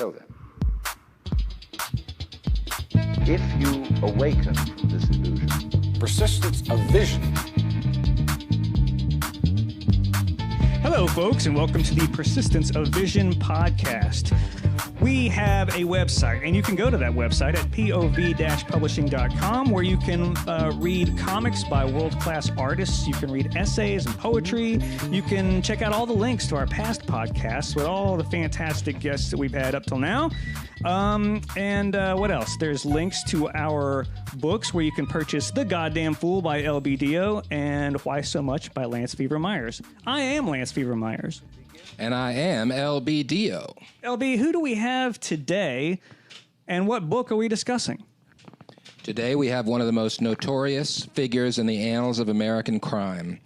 So then, if you awaken from this illusion, persistence of vision. Hello, folks, and welcome to the Persistence of Vision podcast. We have a website, and you can go to that website at POV-Publishing.com, where you can read comics by world-class artists. You can read essays and poetry. You can check out all the links to our past podcasts with all the fantastic guests that we've had up till now. What else? There's links to our books where you can purchase The Goddamn Fool by L.B. Dio and Why So Much by Lance Fever Myers. I am Lance Fever Myers. And I am L.B. Dio. LB, who do we have today, and what book are we discussing? Today we have one of the most notorious figures in the annals of American crime,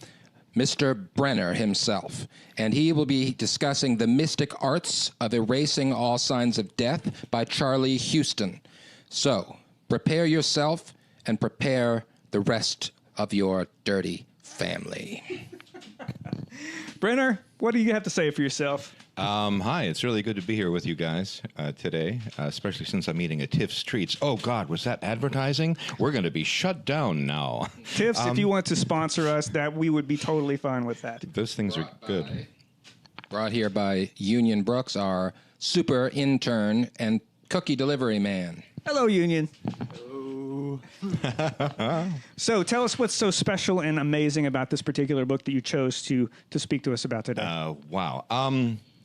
Mr. Brenner himself. And he will be discussing The Mystic Arts of Erasing All Signs of Death by Charlie Houston. So, prepare yourself and prepare the rest of your dirty family. Brenner, what do you have to say for yourself? Hi, it's really good to be here with you guys today, especially since I'm eating at Tiff's Treats. Oh, God, was that advertising? We're going to be shut down now. Tiff's, if you want to sponsor us, that we would be totally fine with that. Those things are good. Brought here by Union Brooks, our super intern and cookie delivery man. Hello, Union. So tell us what's so special and amazing about this particular book that you chose to speak to us about today. Wow.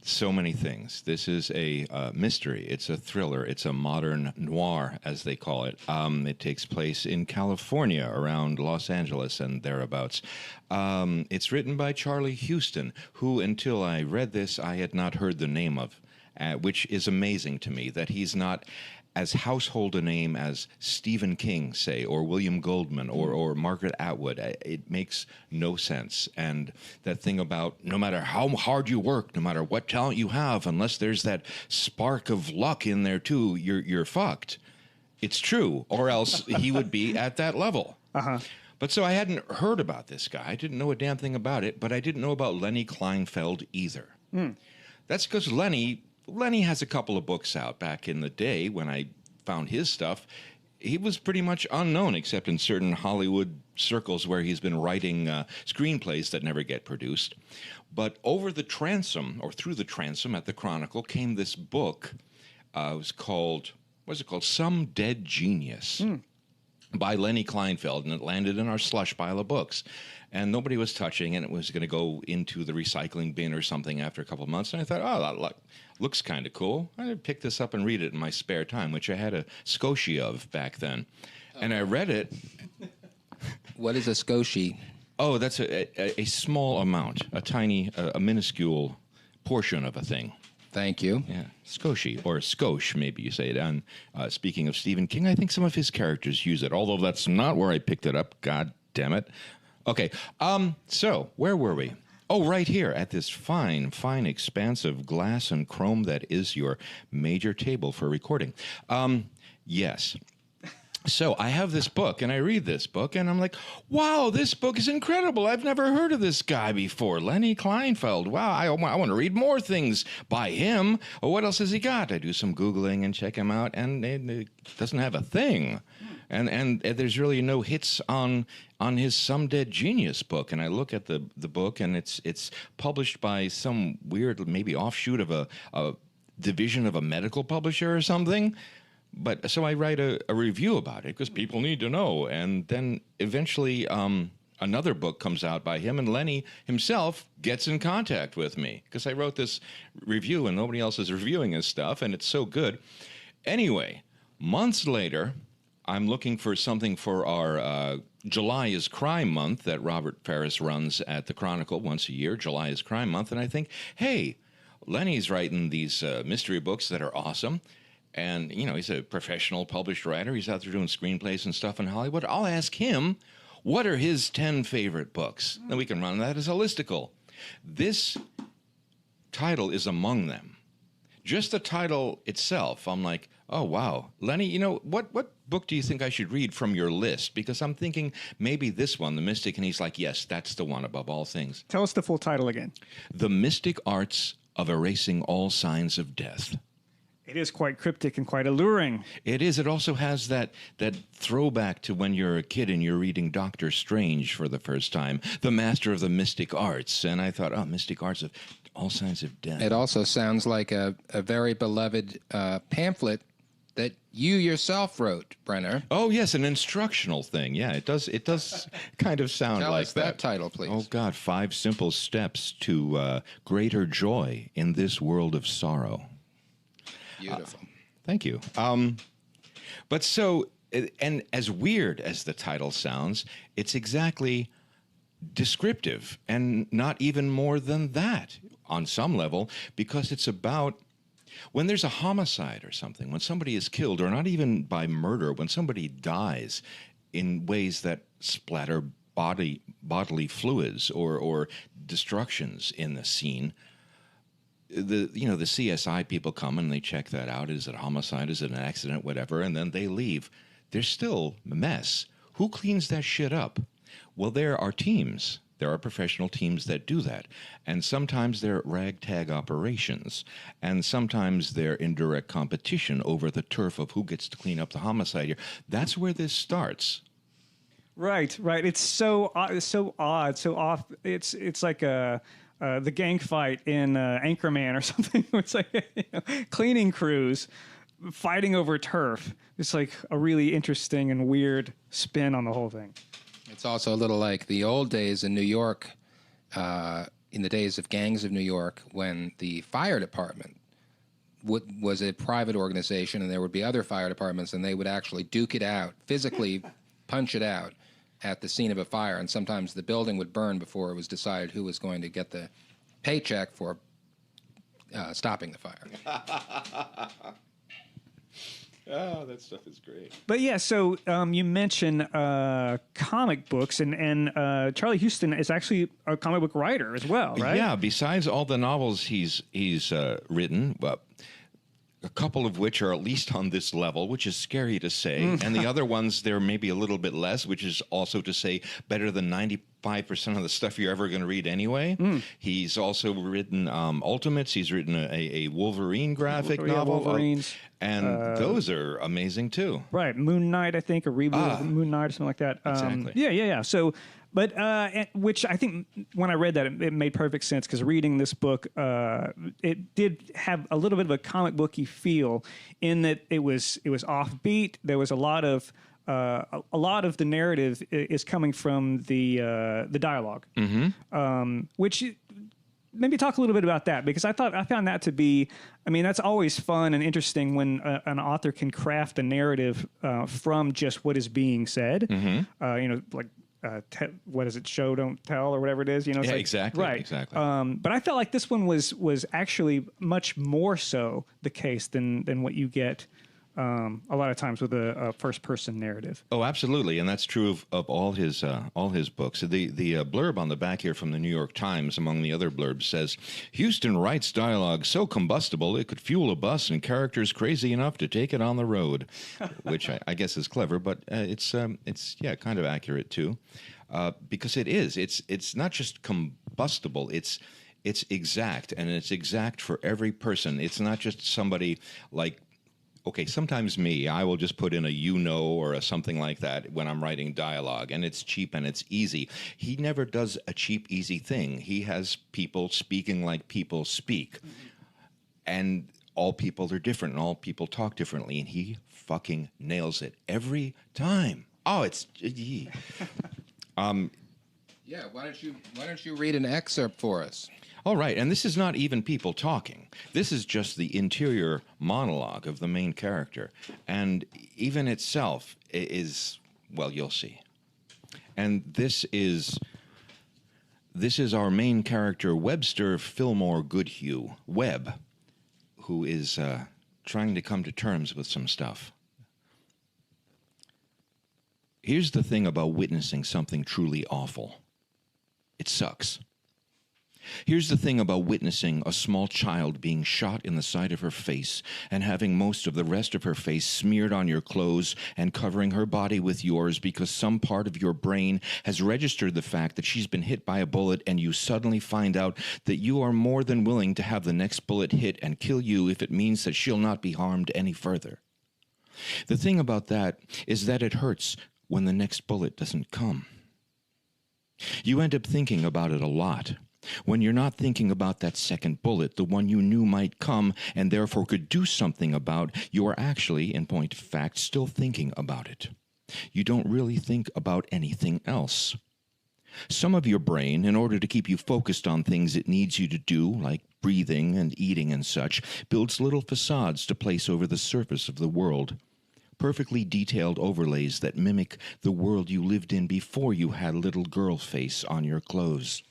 So many things. This is a mystery. It's a thriller. It's a modern noir, as they call it. It takes place in California, around Los Angeles and thereabouts. It's written by Charlie Houston, who, until I read this, I had not heard the name of, which is amazing to me, that he's not as household a name as Stephen King, say, or William Goldman, or Margaret Atwood. It makes no sense. And that thing about no matter how hard you work, no matter what talent you have, unless there's that spark of luck in there too, you're fucked. It's true, or else he would be at that level. Uh-huh. But so I hadn't heard about this guy. I didn't know a damn thing about it, but I didn't know about Lenny Kleinfeld either. That's because Lenny has a couple of books out. Back in the day when I found his stuff, he was pretty much unknown except in certain Hollywood circles where he's been writing screenplays that never get produced. But over the transom, or through the transom at the Chronicle, came this book. It was called, Some Dead Genius, by Lenny Kleinfeld, and it landed in our slush pile of books. And nobody was touching, and it was going to go into the recycling bin or something after a couple of months. And I thought, oh, that looks kind of cool. I'd pick this up and read it in my spare time, which I had a Scotia of back then. And I read it. What is a Scotia? Oh, that's a small amount, a minuscule portion of a thing. Thank you. Yeah, Scotia, or Skosh, maybe you say it. And speaking of Stephen King, I think some of his characters use it, although that's not where I picked it up. God damn it. Okay, so where were we? Oh, right here at this fine, expanse of glass and chrome that is your major table for recording. Yes. So I have this book, and I read this book, and I'm like, wow, this book is incredible. I've never heard of this guy before, Lenny Kleinfeld. Wow, I want to read more things by him. Well, what else has he got? I do some Googling and check him out, and it doesn't have a thing. And there's really no hits on his Some Dead Genius book. And I look at the book, and it's published by some weird, maybe offshoot of a division of a medical publisher or something. But so I write a review about it because people need to know. And then eventually another book comes out by him, and Lenny himself gets in contact with me because I wrote this review and nobody else is reviewing his stuff, and it's so good. Anyway, months later, I'm looking for something for our July is Crime Month that Robert Ferris runs at the Chronicle once a year. July is Crime Month. And I think, hey, Lenny's writing these mystery books that are awesome. And, you know, he's a professional published writer. He's out there doing screenplays and stuff in Hollywood. I'll ask him, what are his 10 favorite books? Then we can run that as a listicle. This title is among them. Just the title itself, I'm like, oh, wow. Lenny, you know, what book do you think I should read from your list? Because I'm thinking maybe this one, The Mystic, and he's like, yes, that's the one above all things. Tell us the full title again. The Mystic Arts of Erasing All Signs of Death. It is quite cryptic and quite alluring. It is. It also has that throwback to when you're a kid and you're reading Doctor Strange for the first time, the master of the mystic arts. And I thought, oh, mystic arts of all signs of death. It also sounds like a very beloved pamphlet that you yourself wrote, Brenner. Oh, yes, an instructional thing. Yeah, it does kind of sound Tell like us that title, please. Oh, God, 5 simple steps to greater joy in this world of sorrow. Beautiful. Thank you. But so, and as weird as the title sounds, it's exactly descriptive and not even more than that on some level, because it's about when there's a homicide or something, when somebody is killed, or not even by murder, when somebody dies in ways that splatter bodily fluids or destructions in the scene. The CSI people come and they check that out. Is it a homicide? Is it an accident? Whatever. And then they leave. There's still a mess. Who cleans that shit up? Well, there are teams. There are professional teams that do that. And sometimes they're ragtag operations. And sometimes they're in direct competition over the turf of who gets to clean up the homicide here. That's where this starts. Right. It's so odd, so off. It's like the gang fight in Anchorman or something. It's like cleaning crews fighting over turf. It's like a really interesting and weird spin on the whole thing. It's also a little like the old days in New York, in the days of gangs of New York, when the fire department was a private organization and there would be other fire departments, and they would actually duke it out, physically punch it out at the scene of a fire, and sometimes the building would burn before it was decided who was going to get the paycheck for stopping the fire. Oh, that stuff is great. But yeah, so you mentioned comic books, and Charlie Huston is actually a comic book writer as well, right? Yeah, besides all the novels he's written, a couple of which are at least on this level, which is scary to say, and the other ones, they're maybe a little bit less, which is also to say better than 95% of the stuff you're ever going to read anyway. He's also written Ultimates. He's written a Wolverine graphic novel. Wolverines. And those are amazing, too. Right. Moon Knight, I think, a reboot of Moon Knight or something like that. Exactly. Yeah. So, but which I think when I read that, it made perfect sense, because reading this book, it did have a little bit of a comic booky feel in that it was offbeat. There was a lot of the narrative is coming from the dialogue, which. Maybe talk a little bit about that, because I found that to be, I mean, that's always fun and interesting when an author can craft a narrative from just what is being said. Like what is it? Show, don't tell, or whatever it is. It's exactly. Right. Exactly. But I felt like this one was actually much more so the case than what you get a lot of times with a first-person narrative. Oh, absolutely, and that's true of all his books. The blurb on the back here from the New York Times, among the other blurbs, says, "Huston writes dialogue so combustible it could fuel a bus and characters crazy enough to take it on the road," which I guess is clever, but it's kind of accurate too, because it is. It's not just combustible. It's exact, and it's exact for every person. It's not just somebody like. Okay, sometimes I will just put in a or a something like that when I'm writing dialogue, and it's cheap and it's easy. He never does a cheap, easy thing. He has people speaking like people speak. And all people are different, and all people talk differently, and he fucking nails it every time. Oh, it's... Yeah, why don't you read an excerpt for us? All right, and this is not even people talking. This is just the interior monologue of the main character. And even itself is, well, you'll see. And this is our main character, Webster Fillmore Goodhue, Webb, who is trying to come to terms with some stuff. Here's the thing about witnessing something truly awful. It sucks. Here's the thing about witnessing a small child being shot in the side of her face and having most of the rest of her face smeared on your clothes and covering her body with yours because some part of your brain has registered the fact that she's been hit by a bullet, and you suddenly find out that you are more than willing to have the next bullet hit and kill you if it means that she'll not be harmed any further. The thing about that is that it hurts when the next bullet doesn't come. You end up thinking about it a lot. When you're not thinking about that second bullet, the one you knew might come and therefore could do something about, you are actually, in point of fact, still thinking about it. You don't really think about anything else. Some of your brain, in order to keep you focused on things it needs you to do, like breathing and eating and such, builds little facades to place over the surface of the world. Perfectly detailed overlays that mimic the world you lived in before you had little girl face on your clothes.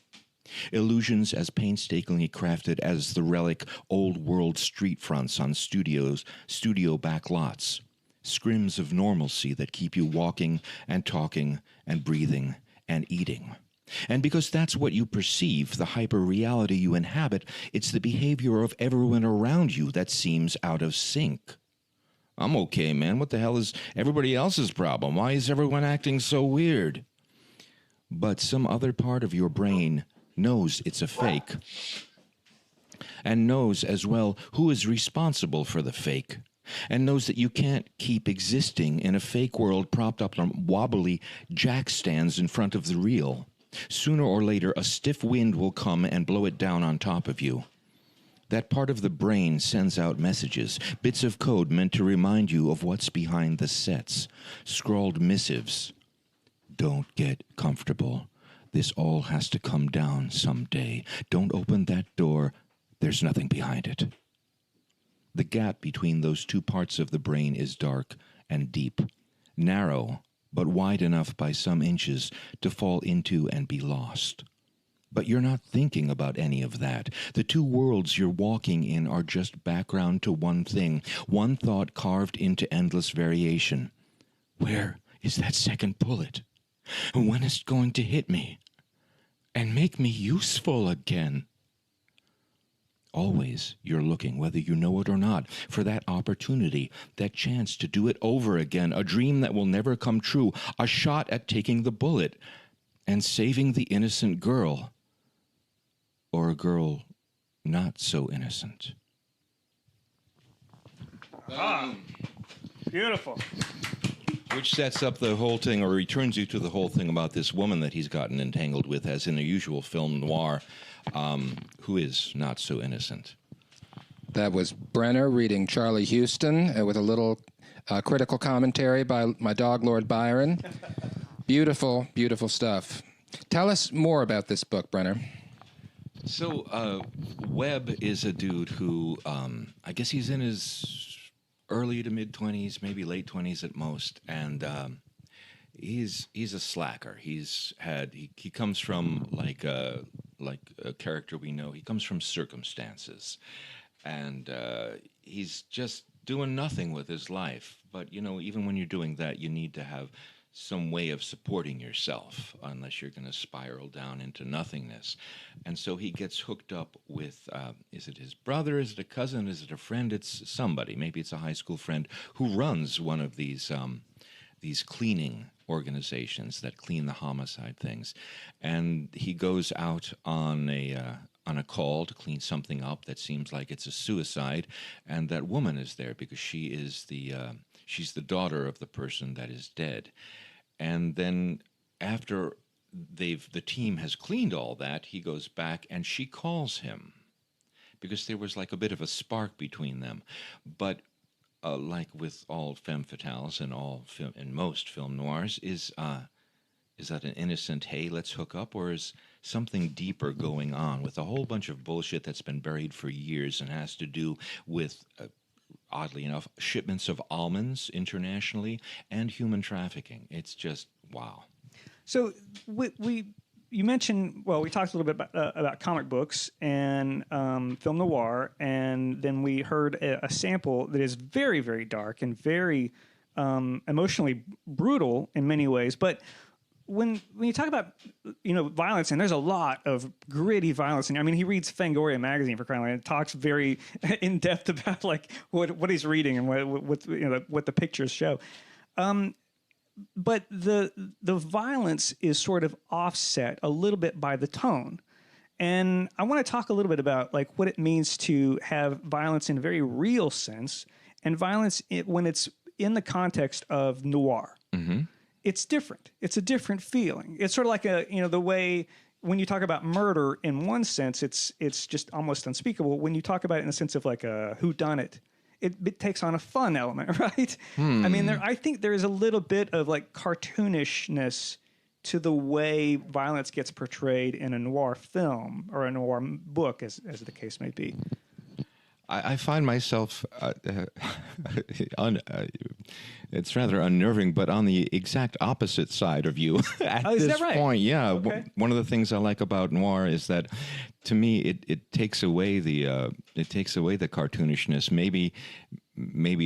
Illusions as painstakingly crafted as the relic old-world street fronts on studio back lots. Scrims of normalcy that keep you walking and talking and breathing and eating. And because that's what you perceive, the hyper-reality you inhabit, it's the behavior of everyone around you that seems out of sync. I'm okay, man. What the hell is everybody else's problem? Why is everyone acting so weird? But some other part of your brain knows it's a fake, and knows as well who is responsible for the fake, and knows that you can't keep existing in a fake world propped up on wobbly jack stands in front of the real. Sooner or later, a stiff wind will come and blow it down on top of you. That part of the brain sends out messages, bits of code meant to remind you of what's behind the sets, scrawled missives. Don't get comfortable. This all has to come down someday. Don't open that door. There's nothing behind it. The gap between those two parts of the brain is dark and deep, narrow, but wide enough by some inches to fall into and be lost. But you're not thinking about any of that. The two worlds you're walking in are just background to one thing, one thought carved into endless variation. Where is that second bullet? When is it going to hit me and make me useful again? Always you're looking, whether you know it or not, for that opportunity, that chance to do it over again, a dream that will never come true, a shot at taking the bullet and saving the innocent girl, or a girl not so innocent. Beautiful. Which sets up the whole thing, or returns you to the whole thing about this woman that he's gotten entangled with, as in a usual film noir, who is not so innocent. That was Brenner reading Charlie Houston with a little critical commentary by my dog, Lord Byron. Beautiful, beautiful stuff. Tell us more about this book, Brenner. So, Webb is a dude who, I guess he's in his early to mid-20s, maybe late 20s at most, and he's a slacker. He comes from like a character we know. He comes from circumstances, and he's just doing nothing with his life. But you know, even when you're doing that, you need to have some way of supporting yourself, unless you're going to spiral down into nothingness. And so he gets hooked up with, is it his brother, is it a cousin, is it a friend? It's somebody, maybe it's a high school friend, who runs one of these cleaning organizations that clean the homicide things. And he goes out on a call to clean something up that seems like it's a suicide, and that woman is there because she is she's the daughter of the person that is dead. And then after the team has cleaned all that, he goes back and she calls him because there was like a bit of a spark between them. But like with all femme fatales and most film noirs, is that an innocent, hey, let's hook up, or is something deeper going on with a whole bunch of bullshit that's been buried for years and has to do with oddly enough, shipments of almonds internationally and human trafficking. It's just, wow. So you mentioned, well, we talked a little bit about comic books and film noir, and then we heard a sample that is very, very dark and very emotionally brutal in many ways. But when you talk about violence, and there's a lot of gritty violence, and I mean he reads Fangoria magazine for crying out loud, and talks very in depth about like what he's reading and what the pictures show. But the violence is sort of offset a little bit by the tone. And I want to talk a little bit about like what it means to have violence in a very real sense, and violence when it's in the context of noir. Mm-hmm. It's different. It's a different feeling. It's sort of like the way when you talk about murder in one sense, it's just almost unspeakable. When you talk about it in the sense of like a whodunit, it takes on a fun element, right? I mean, I think there is a little bit of like cartoonishness to the way violence gets portrayed in a noir film or a noir book, as the case may be. I find myself, it's rather unnerving, but on the exact opposite side of you at is this that right? point. Yeah. Okay. One of the things I like about noir is that, to me, it takes away the cartoonishness. Maybe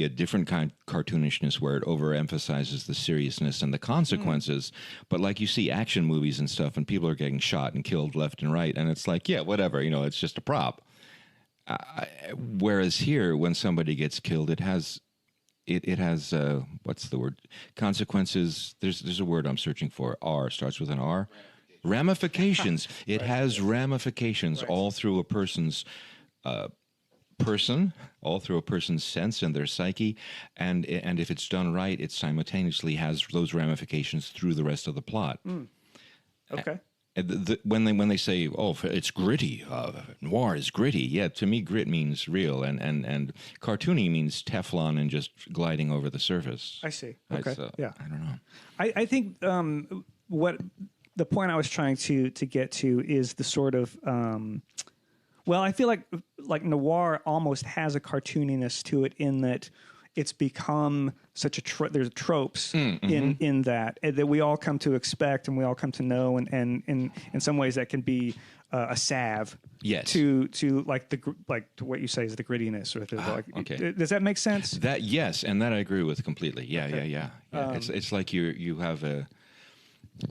a different kind of cartoonishness where it overemphasizes the seriousness and the consequences. But like you see action movies and stuff, and people are getting shot and killed left and right, and it's like, yeah, whatever, it's just a prop. Whereas here, when somebody gets killed, it has what's the word? Consequences. There's a word I'm searching for. R starts with an R. Ramifications. It has ramifications all through a person's all through a person's sense and their psyche, and if it's done right, it simultaneously has those ramifications through the rest of the plot. Okay. When they say, "Oh, it's gritty," noir is gritty. Yeah, to me, grit means real, and cartoony means Teflon and just gliding over the surface. I see. Okay. Yeah. I don't know. I think what the point I was trying to get to is the sort of I feel like noir almost has a cartooniness to it in that it's become such a there's tropes in that we all come to expect and we all come to know, and in some ways that can be a salve. Yes. To like to what you say is the grittiness, or okay. Does that make sense? That yes, and that I agree with completely. Yeah, Okay. yeah. It's like you have a.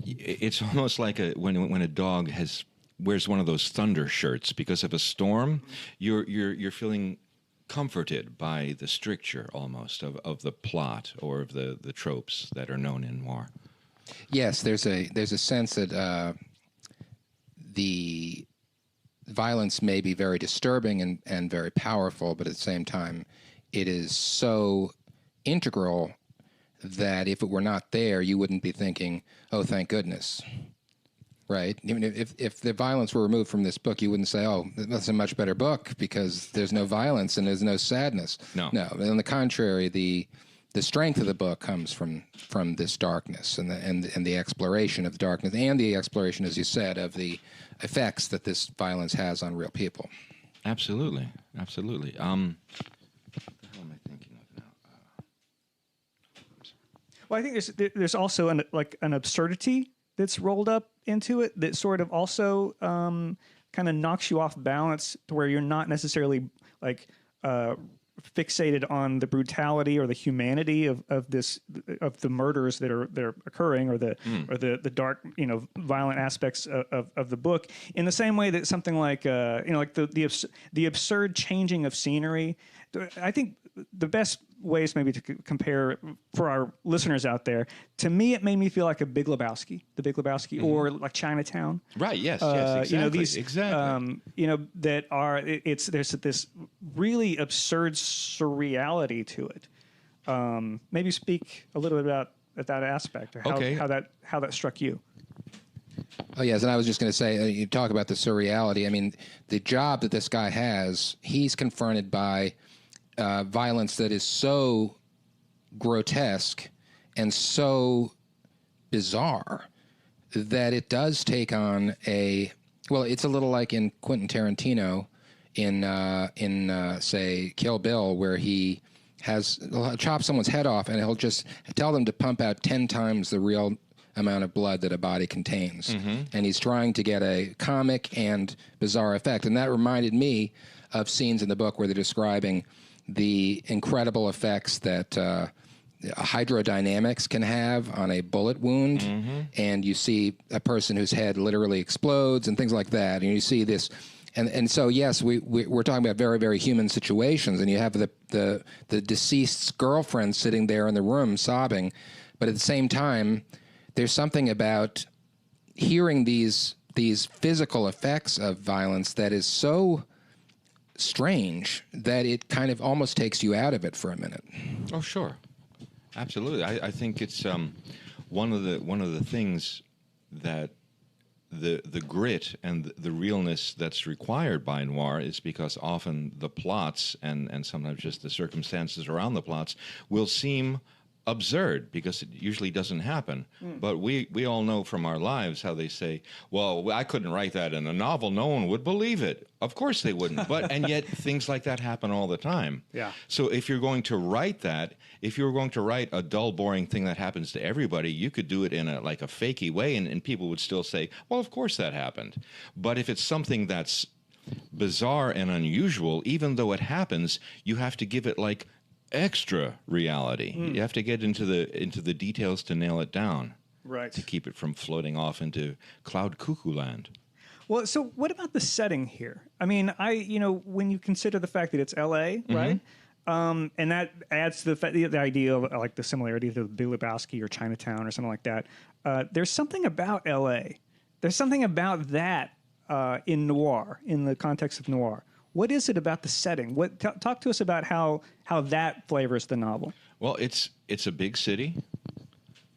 It's almost like when a dog wears one of those thunder shirts because of a storm. You're feeling comforted by the stricture almost of the plot or of the tropes that are known in noir. Yes, there's a sense that the violence may be very disturbing and very powerful, but at the same time, it is so integral that if it were not there, you wouldn't be thinking, "Oh, thank goodness." Right? Even if the violence were removed from this book, you wouldn't say, "Oh, that's a much better book," because there's no violence and there's no sadness. No. On the contrary, the strength of the book comes from this darkness and the exploration of the darkness and the exploration, as you said, of the effects that this violence has on real people. Absolutely. What the hell am I thinking of now? Well, I think there's also an absurdity that's rolled up into it that sort of also kind of knocks you off balance to where you're not necessarily like fixated on the brutality or the humanity of the murders that are occurring or the dark violent aspects of the book, in the same way that something like like the absurd changing of scenery. I think the best ways maybe to compare for our listeners out there, to me it made me feel like the Big Lebowski, or like Chinatown. Right. Yes. Exactly. Exactly. That are there's this really absurd surreality to it. Maybe speak a little bit about that aspect, or how that struck you. Oh, yes, and I was just going to say, you talk about the surreality. I mean, the job that this guy has, he's confronted by violence that is so grotesque and so bizarre that it does take on it's a little like in Quentin Tarantino in say Kill Bill, where he'll chop someone's head off and he'll just tell them to pump out 10 times the real amount of blood that a body contains. And he's trying to get a comic and bizarre effect. And that reminded me of scenes in the book where they're describing the incredible effects that hydrodynamics can have on a bullet wound, and you see a person whose head literally explodes and things like that, and you see this. And so, yes, we're talking about very, very human situations, and you have the deceased's girlfriend sitting there in the room sobbing, but at the same time, there's something about hearing these physical effects of violence that is so strange that it kind of almost takes you out of it for a minute. Oh, sure, absolutely. I think it's one of the things that the grit and the realness that's required by noir is because often the plots and sometimes just the circumstances around the plots will seem absurd because it usually doesn't happen. But we all know from our lives how they say, well, I couldn't write that in a novel. No one would believe it. Of course they wouldn't. And yet things like that happen all the time. Yeah. So if you're going to write that, if you're going to write a dull, boring thing that happens to everybody, you could do it in a fakey way and people would still say, well, of course that happened. But if it's something that's bizarre and unusual, even though it happens, you have to give it like extra reality. You have to get into the details to nail it down. Right. To keep it from floating off into cloud cuckoo land. Well, so what about the setting here? I mean, when you consider the fact that it's L.A., right? And that adds to the idea of like the similarity to the Big Lebowski or Chinatown or something like that. There's something about L.A. There's something about that in noir, in the context of noir. What is it about the setting? Talk to us about how that flavors the novel. Well, it's a big city,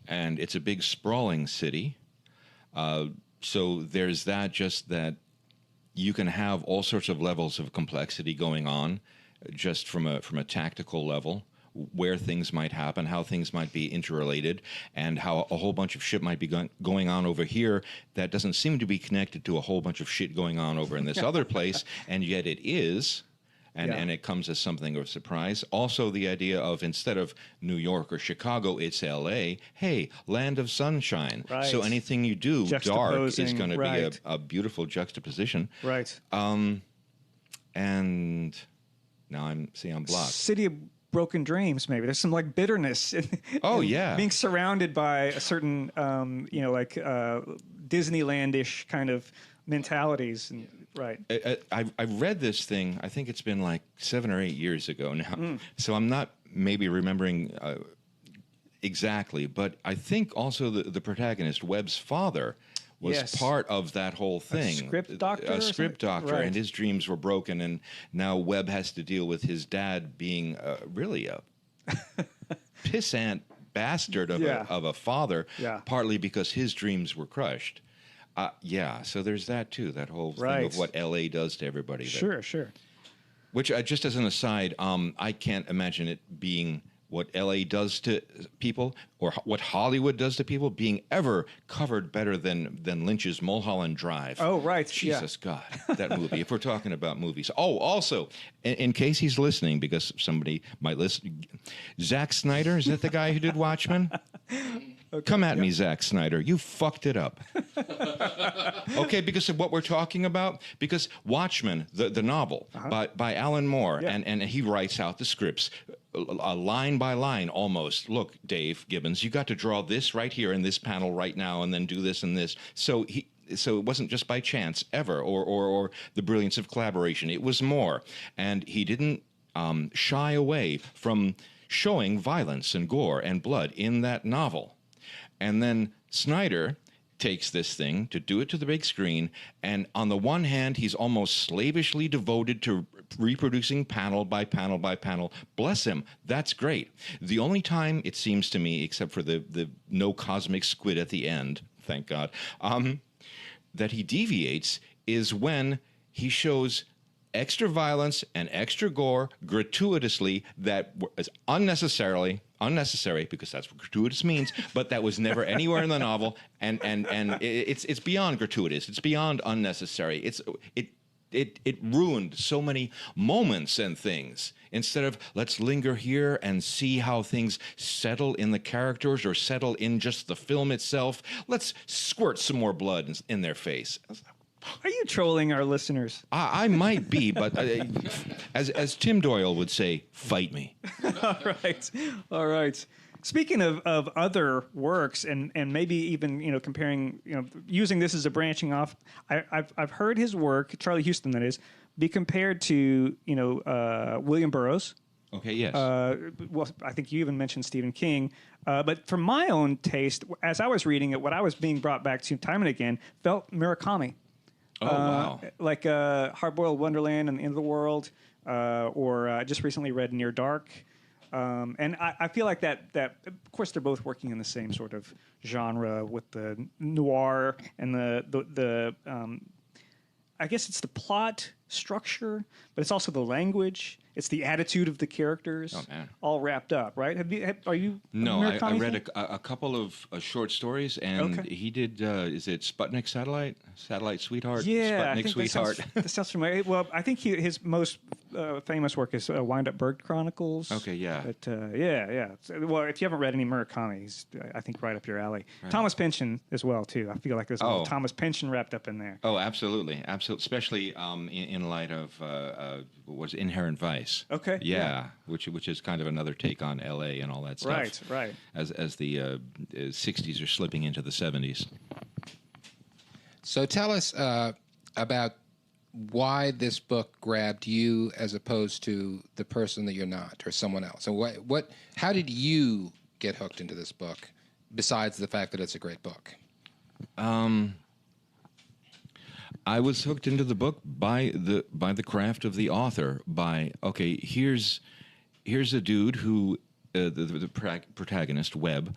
and it's a big sprawling city. So there's that you can have all sorts of levels of complexity going on, just from a tactical level, where things might happen, how things might be interrelated, and how a whole bunch of shit might be going on over here that doesn't seem to be connected to a whole bunch of shit going on over in this other place, and yet it is, and it comes as something of a surprise. Also, the idea of instead of New York or Chicago, it's L.A., hey, land of sunshine. Right. So anything you do dark is going to be a beautiful juxtaposition. Right. And now I'm blocked. City of broken dreams, maybe. There's some like bitterness in being surrounded by a certain Disneyland-ish kind of mentalities. And, right. I've read this thing, I think it's been like 7 or 8 years ago now. So I'm not maybe remembering exactly, but I think also the protagonist, Webb's father, was part of that whole thing. A script doctor? Right. And his dreams were broken, and now Webb has to deal with his dad being really a pissant bastard of a father, partly because his dreams were crushed. So there's that too, that whole thing of what L.A. does to everybody. Sure. Which, just as an aside, I can't imagine it being what L.A. does to people or what Hollywood does to people being ever covered better than Lynch's Mulholland Drive. Oh, right. Jesus God, that movie, if we're talking about movies. Oh, also, in case he's listening, because somebody might listen, Zack Snyder, is that the guy who did Watchmen? Come at me, Zack Snyder. You fucked it up. Okay, because of what we're talking about. Because Watchmen, the novel by Alan Moore, and he writes out the scripts line by line almost. Look, Dave Gibbons, you got to draw this right here in this panel right now, and then do this and this. So it wasn't just by chance ever, or the brilliance of collaboration. It was more, and he didn't shy away from showing violence and gore and blood in that novel. And then Snyder takes this thing to do it to the big screen, and on the one hand, he's almost slavishly devoted to reproducing panel by panel by panel. Bless him, that's great. The only time, it seems to me, except for the no cosmic squid at the end, thank God, that he deviates is when he shows extra violence and extra gore gratuitously that is unnecessary because that's what gratuitous means, but that was never anywhere in the novel, and it's beyond gratuitous, it's beyond unnecessary. It ruined so many moments and things. Instead of let's linger here and see how things settle in the characters or settle in just the film itself, let's squirt some more blood in their face. Are you trolling our listeners? I might be, but as Tim Doyle would say, fight me. All right. Speaking of other works and maybe even comparing using this as a branching off, I've heard his work, Charlie Houston that is, be compared to William Burroughs. Okay, yes. Well, I think you even mentioned Stephen King. But for my own taste, as I was reading it, what I was being brought back to time and again felt Murakami. Oh, wow. Like Hard-Boiled Wonderland and the End of the World, or just recently read Near Dark. And I feel like that, of course, they're both working in the same sort of genre with the noir and the I guess it's the plot structure, but it's also the language. It's the attitude of the characters, all wrapped up, right? Are you? No, I read a couple of short stories, and he did. Is it Sputnik Satellite Sweetheart? Yeah, Sputnik Sweetheart. That sounds familiar. Well, I think his most famous work is Wind Up Bird Chronicles. Okay, yeah. But yeah. Well, if you haven't read any Murakami, he's I think right up your alley. Right. Thomas Pynchon as well too. I feel like there's a little Thomas Pynchon wrapped up in there. Oh, absolutely, especially in light of what was Inherent Vice. Okay. Yeah, which is kind of another take on L.A. and all that stuff. Right. As the 60s are slipping into the 70s. So tell us about why this book grabbed you as opposed to the person that you're not or someone else. And how did you get hooked into this book besides the fact that it's a great book? I was hooked into the book by the craft of the author. Here's a dude who the protagonist, Webb.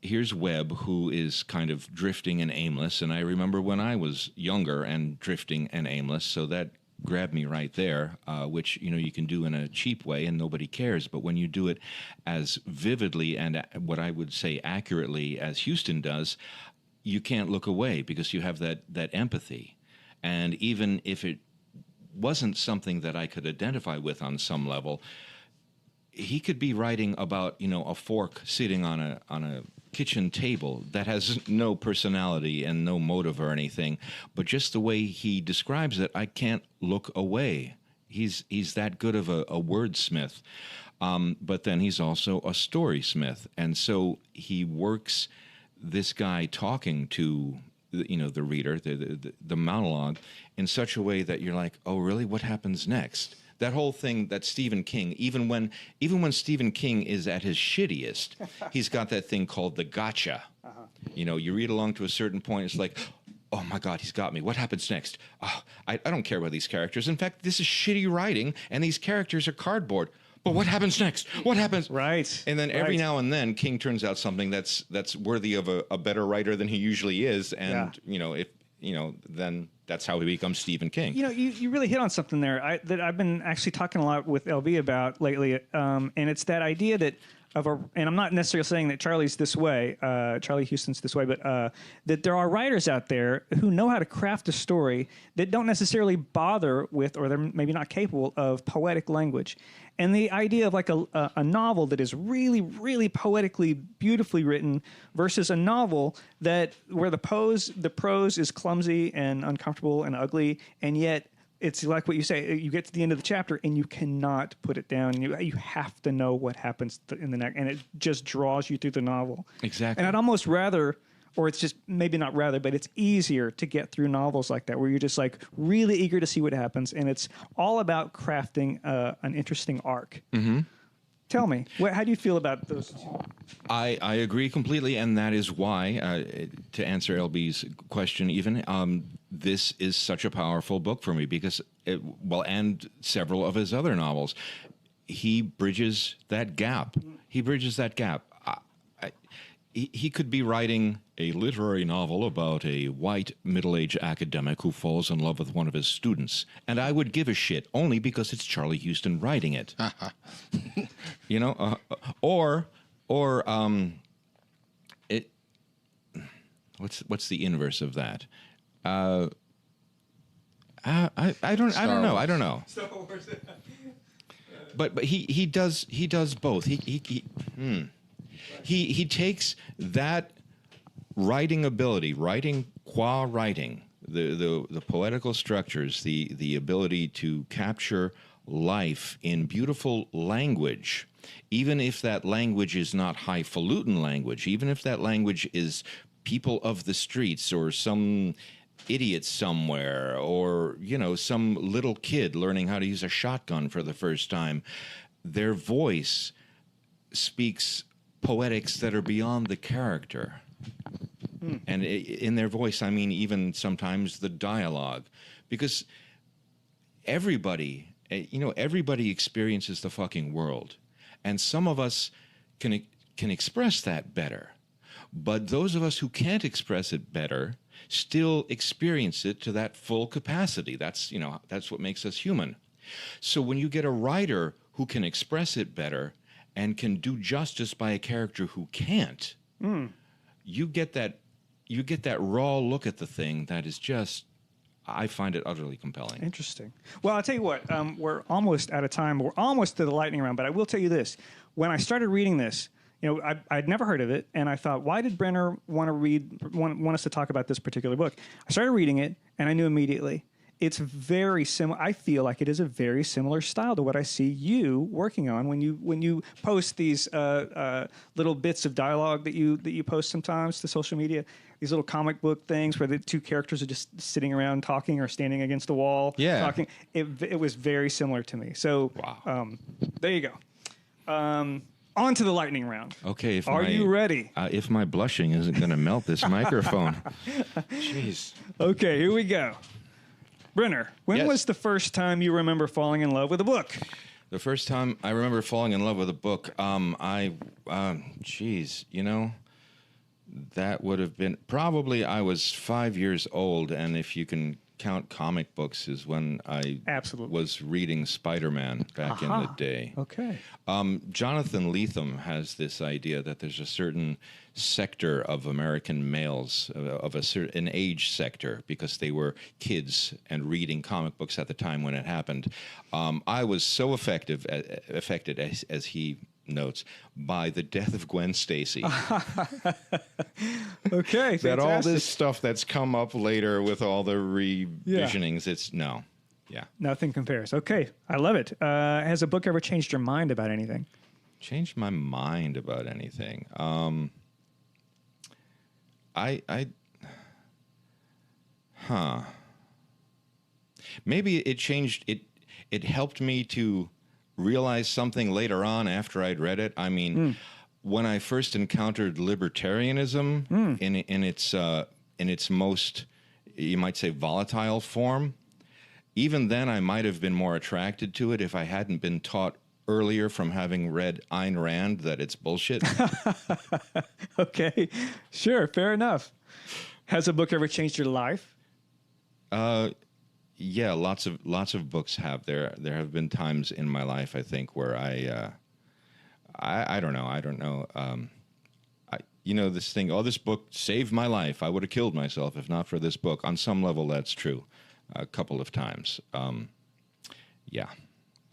Here's Webb, who is kind of drifting and aimless. And I remember when I was younger and drifting and aimless, so that grabbed me right there, which you can do in a cheap way and nobody cares. But when you do it as vividly and what I would say accurately as Houston does, you can't look away because you have that empathy. And even if it wasn't something that I could identify with on some level, he could be writing about, a fork sitting on a kitchen table that has no personality and no motive or anything, but just the way he describes it, I can't look away. He's that good of a wordsmith. But then he's also a storysmith. And so he works this guy talking to the reader, the monologue, in such a way that you're like, oh, really? What happens next? That whole thing that Stephen King, even when Stephen King is at his shittiest, he's got that thing called the gotcha. You read along to a certain point, it's like, oh my God, he's got me. What happens next? Oh, I don't care about these characters. In fact, this is shitty writing, and these characters are cardboard. But what happens next? What happens? Right. And then every now and then, King turns out something that's worthy of a better writer than he usually is, and then that's how he becomes Stephen King. You really hit on something there that I've been actually talking a lot with LB about lately, and it's that idea that and I'm not necessarily saying that Charlie's this way, Charlie Houston's this way, but that there are writers out there who know how to craft a story that don't necessarily bother with, or they're maybe not capable of, poetic language. And the idea of like a novel that is really, really poetically, beautifully written versus a novel where the prose is clumsy and uncomfortable and ugly, and yet it's like what you say. You get to the end of the chapter and you cannot put it down. You have to know what happens in the next, and it just draws you through the novel. Exactly. And I'd almost rather, or it's just maybe not rather, but it's easier to get through novels like that, where you're just like really eager to see what happens, and it's all about crafting an interesting arc. Mm-hmm. Tell me, how do you feel about those two? I agree completely, and that is why, to answer LB's question even, this is such a powerful book for me because, and several of his other novels, he bridges that gap. He bridges that gap. He could be writing a literary novel about a white middle-aged academic who falls in love with one of his students, and I would give a shit only because it's Charlie Houston writing it. What's the inverse of that? I don't know. But he does both. He takes that writing ability, writing, the poetical structures, the ability to capture life in beautiful language, even if that language is not highfalutin language, even if that language is people of the streets or some idiot somewhere, or, you know, some little kid learning how to use a shotgun for the first time, their voice speaks poetics that are beyond the character. And in their voice, I mean even sometimes the dialogue, because everybody, everybody experiences the fucking world, and some of us can express that better, but those of us who can't express it better still experience it to that full capacity. That's what makes us human. So when you get a writer who can express it better and can do justice by a character who can't, you get that raw look at the thing that is just, I find it utterly compelling. Interesting. Well, I'll tell you what, we're almost out of time. We're almost to the lightning round, but I will tell you this. When I started reading this, I'd never heard of it, and I thought, why did Brenner want us to talk about this particular book? I started reading it, and I knew immediately. It's very similar. I feel like it is a very similar style to what I see you working on when you post these little bits of dialogue that you post sometimes to social media. These little comic book things where the two characters are just sitting around talking or standing against a wall talking. It was very similar to me. So there you go. On to the lightning round. Okay. Are you ready? If my blushing isn't going to melt this microphone. Jeez. Okay, here we go. Brenner, when was the first time you remember falling in love with a book? The first time I remember falling in love with a book, that would have been probably I was 5 years old, and if you can count comic books, is when I was reading Spider-Man back in the day. Okay. Jonathan Lethem has this idea that there's a certain sector of American males, of a certain age sector, because they were kids and reading comic books at the time when it happened. I was so affected, as he notes, by the death of Gwen Stacy. Okay, that all this stuff that's come up later with all the revisionings, it's nothing compares. Okay, I love it. Has a book ever changed your mind about anything? Changed my mind about anything? Maybe it changed. It helped me to realize something later on after I'd read it. I mean, when I first encountered libertarianism in its most, you might say, volatile form, even then I might have been more attracted to it if I hadn't been taught earlier from having read Ayn Rand that it's bullshit. Okay, sure, fair enough. Has a book ever changed your life? Yeah, lots of books have. There have been times in my life, I think, where I don't know. This thing. Oh, this book saved my life. I would have killed myself if not for this book. On some level, that's true. A couple of times. Yeah.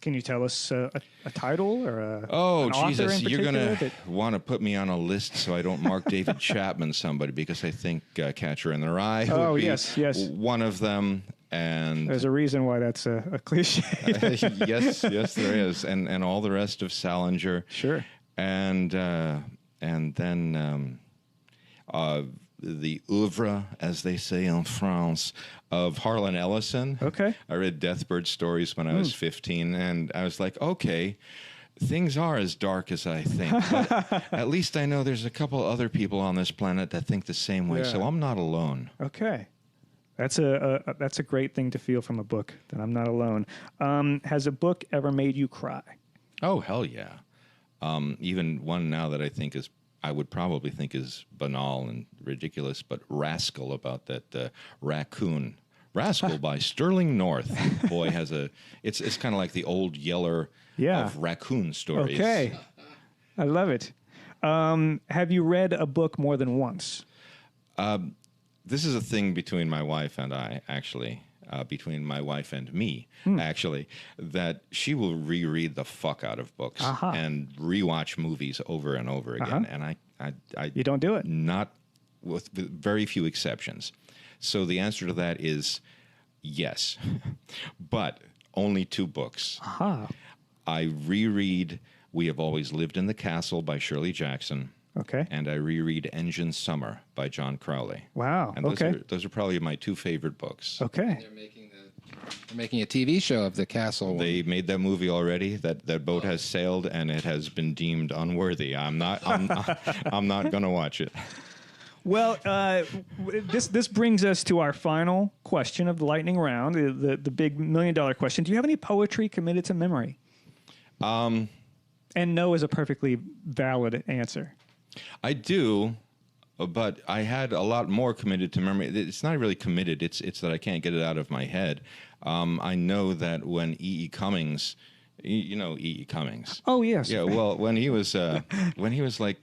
Can you tell us a title or an Jesus! You're gonna that... want to put me on a list so I don't mark David Chapman somebody, because I think Catcher in the Rye would be one of them. And there's a reason why that's a cliche. yes, there is, and all the rest of Salinger. Sure. And then the oeuvre, as they say in France, of Harlan Ellison. Okay. I read Deathbird Stories when I was 15, and I was like, okay, things are as dark as I think, but at least I know there's a couple other people on this planet that think the same way, so I'm not alone. Okay. That's a great thing to feel from a book, that I'm not alone. Has a book ever made you cry? Oh, hell yeah. Even one now that I would probably think is banal and ridiculous, but Rascal, about that raccoon. Rascal by Sterling North. Boy, it's kind of like the old Yeller of raccoon stories. Okay. I love it. Have you read a book more than once? This is a thing between my wife and I, actually, between my wife and me, actually, that she will reread the fuck out of books and rewatch movies over and over again. And I you don't do it? Not with very few exceptions. So the answer to that is yes, but only 2 books. I reread We Have Always Lived in the Castle by Shirley Jackson. Okay. And I reread Engine Summer by John Crowley. Wow. And those are probably my two favorite books. Okay. They're making a TV show of the castle. They made that movie already. That boat has sailed, and it has been deemed unworthy. I'm not going to watch it. Well, this brings us to our final question of the lightning round, the big $1 million question. Do you have any poetry committed to memory? And no is a perfectly valid answer. I do, but I had a lot more committed to memory. It's not really committed. It's that I can't get it out of my head. I know that when E.E. Cummings, you know E.E. Cummings. Oh yes. Yeah. Well, when he was like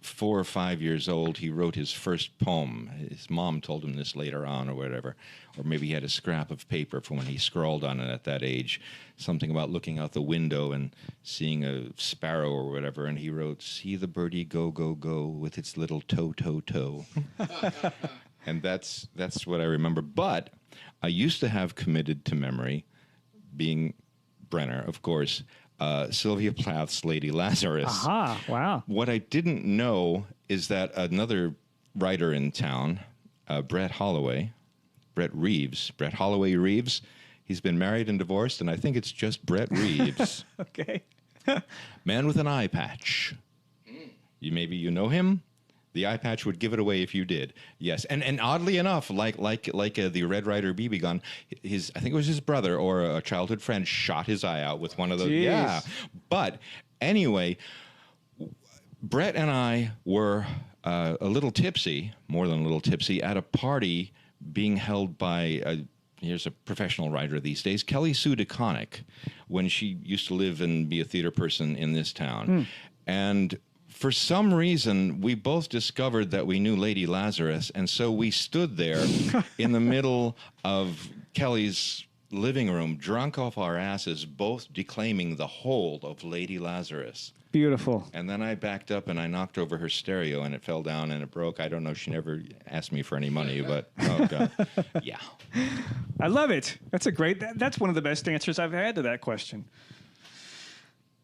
4 or 5 years old, he wrote his first poem. His mom told him this later on, or whatever, or maybe he had a scrap of paper from when he scrawled on it at that age, something about looking out the window and seeing a sparrow or whatever, and he wrote, "See the birdie go, go, go with its little toe, toe, toe." And that's what I remember. But I used to have committed to memory, being Brenner, of course, Sylvia Plath's Lady Lazarus. Aha, wow. What I didn't know is that another writer in town, Brett Holloway Reeves, he's been married and divorced, and I think it's just Brett Reeves. Okay. Man with an eye patch. Maybe you know him? The eye patch would give it away if you did. Yes, and oddly enough, like the Red Ryder BB gun, I think it was his brother or a childhood friend shot his eye out with one of those. Jeez. Yeah, but anyway, Brett and I were a little tipsy, more than a little tipsy, at a party being held by here's a professional writer these days, Kelly Sue DeConnick, when she used to live and be a theater person in this town, and for some reason, we both discovered that we knew Lady Lazarus, and so we stood there in the middle of Kelly's living room, drunk off our asses, both declaiming the whole of Lady Lazarus. Beautiful. And then I backed up and I knocked over her stereo, and it fell down and it broke. I don't know. She never asked me for any money, but oh God, yeah. I love it. That's one of the best answers I've had to that question.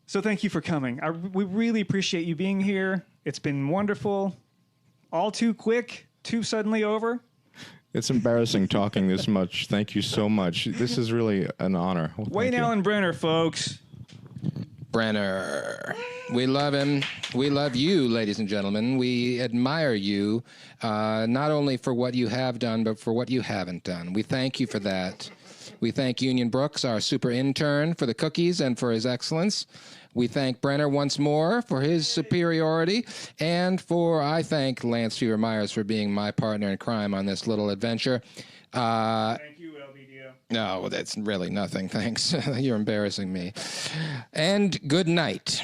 So thank you for coming. We really appreciate you being here. It's been wonderful. All too quick, too suddenly over. It's embarrassing talking this much. Thank you so much. This is really an honor. Well, Wayne Allen Brenner, folks. Brenner. We love him. We love you, ladies and gentlemen. We admire you, not only for what you have done, but for what you haven't done. We thank you for that. We thank Union Brooks, our super intern, for the cookies and for his excellence. We thank Brenner once more for his superiority, and I thank Lance Fever Myers for being my partner in crime on this little adventure. Thank you, LVDO. No, that's really nothing, thanks. You're embarrassing me. And good night.